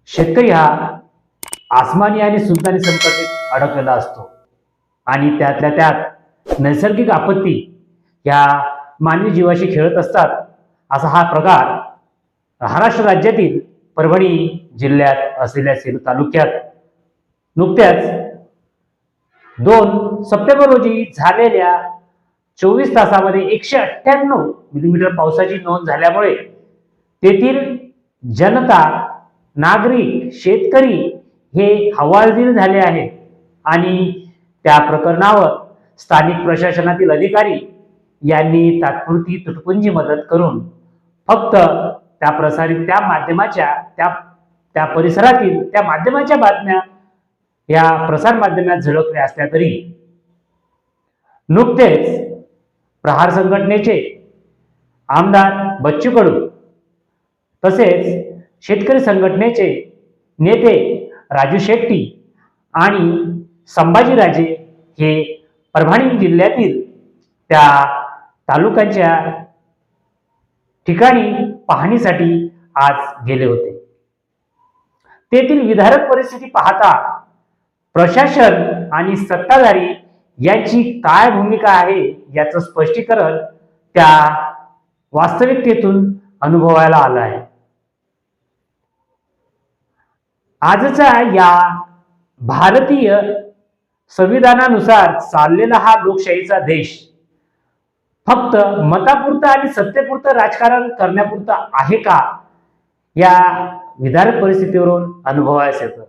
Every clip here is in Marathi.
शेतकरी हा आसमानी आणि सुलतानी संकटात अडकलेला असतो आणि त्यातल्या त्यात नैसर्गिक आपत्ती या मानवी जीवाशी खेळत असतात. असा हा प्रकार महाराष्ट्र राज्यातील परभणी जिल्ह्यात असलेल्या सेलू तालुक्यात नुकत्याच 2 सप्टेंबर रोजी झालेल्या 24 तासामध्ये 198 मिलीमीटर पावसाची नोंद झाल्यामुळे तेथील जनता, नागरिक, शेतकरी हे हवालदिल झाले आहेत आणि त्या प्रकरणावर स्थानिक प्रशासनातील अधिकारी यांनी तात्पुरती तुटपुंजी मदत करून फक्त त्या माध्यमाच्या त्या परिसरातील त्या माध्यमाच्या बातम्या या प्रसार माध्यमात झळकल्या असल्या तरी नुकतेच प्रहार संघटनेचे आमदार बच्चू कडू तसेच शेतकरी संघटनेचे नेते राजू शेट्टी आणि संभाजीराजे हे परभणी जिल्ह्यातील त्या तालुक्याच्या ठिकाणी पाहणीसाठी आज गेले होते. तेथील विदारक परिस्थिती पाहता प्रशासन आणि सत्ताधारी यांची काय भूमिका आहे याचं स्पष्टीकरण त्या वास्तविकतेतून अनुभवायला आलं आहे. आजचा या भारतीय संविधानानुसार चाललेला हा लोकशाहीचा देश फक्त मतापुरतं आणि सत्तेपुरतं राजकारण करण्यापुरतं आहे का, या विदारक परिस्थितीवरून अनुभवायला येतं.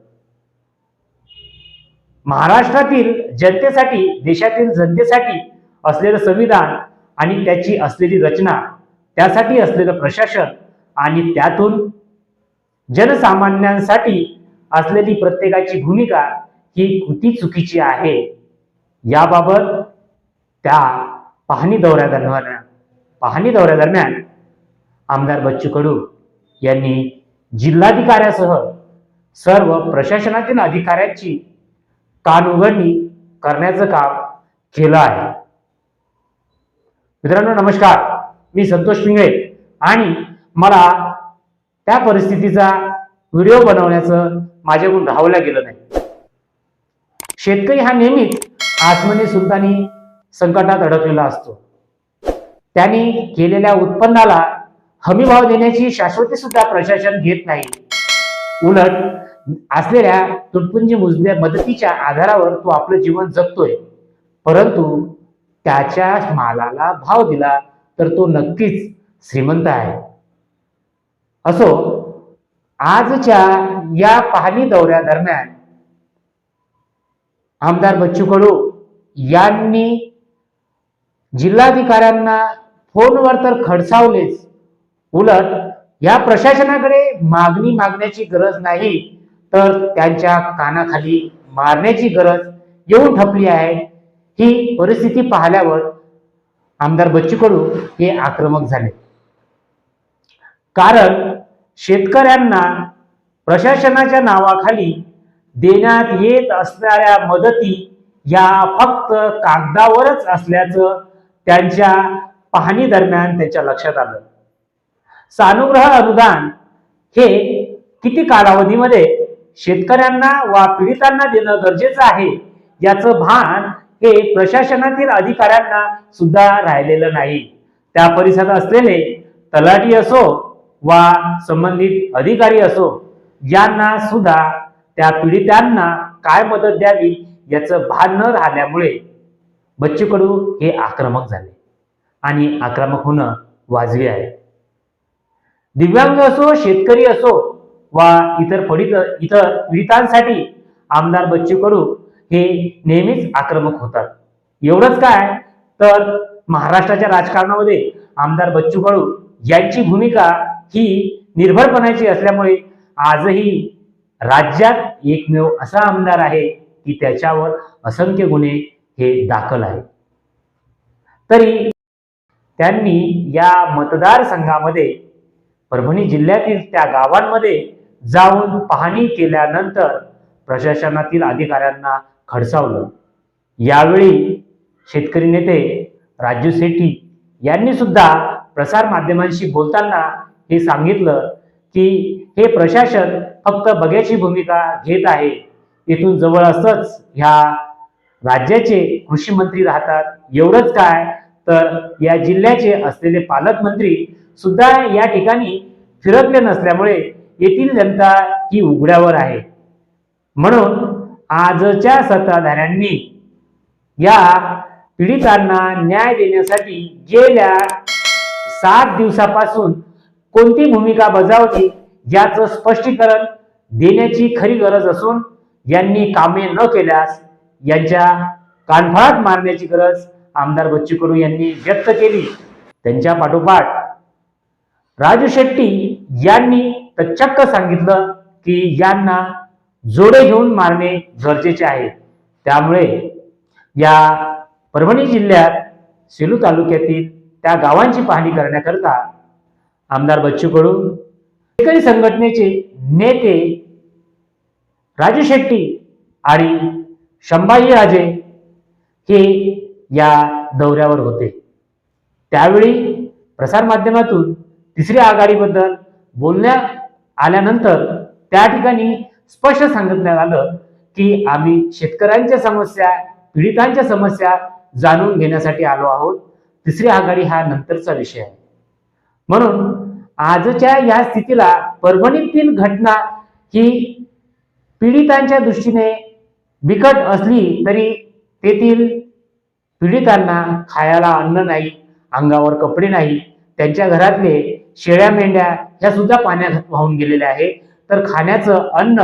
महाराष्ट्रातील जनतेसाठी, देशातील जनतेसाठी असलेलं संविधान आणि त्याची असलेली रचना, त्यासाठी असलेलं प्रशासन आणि त्यातून जनसामान्यांसाठी असलेली प्रत्येकाची भूमिका ही किती चुकीची आहे याबाबत त्या पाहणी दौऱ्यादरम्यान आमदार बच्चू कडू यांनी जिल्हाधिकाऱ्यासह सर्व प्रशासनातील अधिकाऱ्यांची कानउघडणी करण्याचं काम केलं आहे. मित्रांनो नमस्कार, मी संतोष पिंगळे आणि मला त्या परिस्थितीचा व्हिडिओ बनवण्याचं माझ्याकडून राहवलं गेलं नाही. शेतकरी हा नेहमीच आसमानी सुलतानी संकटात अडकलेला असतो. त्यांनी केलेल्या उत्पन्नाला हमीभाव देण्याची शाश्वती सुद्धा प्रशासन घेत नाही. उलट असलेल्या तुटपुंजी मदतीच्या आधारावर तो आपलं जीवन जगतोय. परंतु त्याच्या मालाला भाव दिला तर तो नक्कीच श्रीमंत आहे. असो, आजच्या या पाहणी दौऱ्यादरम्यान आमदार बच्चू कडू यांनी जिल्हाधिकाऱ्यांना फोनवर तर खडसावलेच, उलट या प्रशासनाकडे मागण्याची गरज नाही तर त्यांच्या कानाखाली मारण्याची गरज येऊन ठपली आहे. ही परिस्थिती पाहिल्यावर आमदार बच्चू कडू हे आक्रमक झाले. कारण शेतकऱ्यांना प्रशासनाच्या नावाखाली देण्यात येत असणाऱ्या मदती या फक्त कागदावरच असल्याचं त्यांच्या पाहणी दरम्यान त्यांच्या लक्षात आलं. सानुग्रह अनुदान हे किती कालावधीमध्ये शेतकऱ्यांना वा पीडितांना देणं गरजेचं आहे याचं भान हे प्रशासनातील अधिकाऱ्यांना सुद्धा राहिलेलं नाही. त्या परिसरात असलेले तलाठी असो वा संबंधित अधिकारी असो, यांना सुद्धा त्या पीडितांना काय मदत द्यावी याचं भान न राहिल्यामुळे बच्चू कडू हे आक्रमक झाले आणि आक्रमक होणं वाजवी आहे. दिव्यांग असो, शेतकरी असो वा इतर पीडितांसाठी आमदार बच्चू कडू हे नेहमीच आक्रमक होतात. एवढंच काय तर महाराष्ट्राच्या राजकारणामध्ये आमदार बच्चू कडू यांची भूमिका ही निर्भरपणाची असल्यामुळे आजही राज्यात एकमेव असा आमदार आहे की त्याच्यावर असंख्य गुन्हे हे दाखल आहेत. तरी त्यांनी या मतदारसंघामध्ये परभणी जिल्ह्यातील त्या गावांमध्ये जाऊन पाहणी केल्यानंतर प्रशासनातील अधिकाऱ्यांना खडसावलं. यावेळी शेतकरी नेते राजू शेट्टी यांनी सुद्धा प्रसार माध्यमांशी बोलताना हे सांगितलं की हे प्रशासन फक्त बघ्याची भूमिका घेत आहे. इथून जवळ असतच ह्या राज्याचे कृषी मंत्री राहतात. एवढंच काय तर या जिल्ह्याचे असलेले पालकमंत्री सुद्धा या ठिकाणी फिरकले नसल्यामुळे येथील जनता ही उघड्यावर आहे. म्हणून आजच्या सत्ताधाऱ्यांनी या पीडितांना न्याय देण्यासाठी गेल्या 7 दिवसापासून कोणती भूमिका बजावली याचं स्पष्टीकरण देण्याची खरी गरज असून यांनी कामे न केल्यास यांच्या कानफाळात मारण्याची गरज आमदार बच्चू कडू यांनी व्यक्त केली. त्यांच्या पाठोपाठ राजू शेट्टी यांनी तर चक्क सांगितलं की यांना जोडे घेऊन मारणे गरजेचे आहे. त्यामुळे या परभणी जिल्ह्यात सेलू तालुक्यातील त्या गावांची पाहणी करण्याकरता आमदार बच्चू कडू, शेतकरी संघटनेचे नेते राजू शेट्टी आणि शंभाजी राजे हे या दौऱ्यावर होते. त्यावेळी प्रसारमाध्यमातून तिसऱ्या आघाडीबद्दल बोलण्यात आल्यानंतर त्या ठिकाणी स्पष्ट सांगितण्यात आलं की आम्ही शेतकऱ्यांच्या समस्या, पीडितांच्या समस्या जाणून घेण्यासाठी आलो आहोत. तिसरी आघाडी हा नंतरचा विषय आहे. म्हणून आजच्या या स्थितीला परभणीतील घटना ही पीडितांच्या दृष्टीने बिकट असली तरी तेथील पीडितांना खायला अन्न नाही, अंगावर कपडे नाही, त्यांच्या घरातले शेळ्या मेंढ्या ह्या सुद्धा पाण्यात वाहून गेलेल्या आहे. तर खाण्याचं अन्न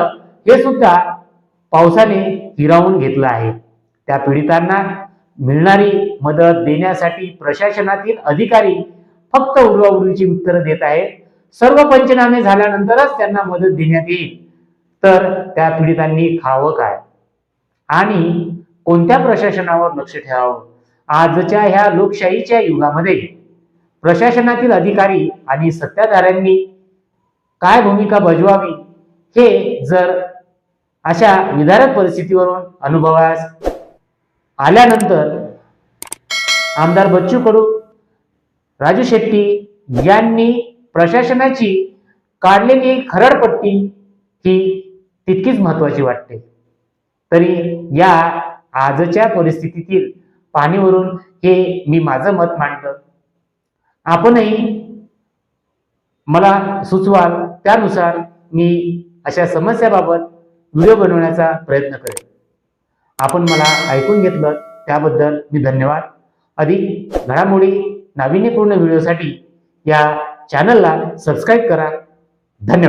हे सुद्धा पावसाने हिरावून घेतलं आहे. त्या पीडितांना मिळणारी मदत देण्यासाठी प्रशासनातील अधिकारी फक्त उडवाउडवीची उत्तरं देत आहेत. सर्व पंचनामे झाल्यानंतरच त्यांना मदत देण्यात येईल. तर त्या पीडितांनी खावं काय आणि कोणत्या प्रशासनावर लक्ष ठेवावं? आजच्या ह्या लोकशाहीच्या युगामध्ये प्रशासनातील अधिकारी आणि सत्ताधाऱ्यांनी काय भूमिका बजवावी हे जर अशा विदारक परिस्थितीवरून अनुभवास आल्यानंतर आमदार बच्चू कडू, राजू शेट्टी यांनी प्रशासनाची काढलेली खरडपट्टी ही तितकीच महत्वाची वाटते. तरी या आजच्या परिस्थितीतील पाहणीवरून हे मी माझं मत मांडलं. आपणही मला सुचवाल त्यानुसार मी अशा समस्याबाबत व्हिडिओ बनवण्याचा प्रयत्न करेन. आपण मला ऐकून घेतलं त्याबद्दल मी धन्यवाद. अधिक घडामोडी, नाविन्यपूर्ण व्हिडिओसाठी या चॅनलला सबस्क्राईब करा. धन्यवाद.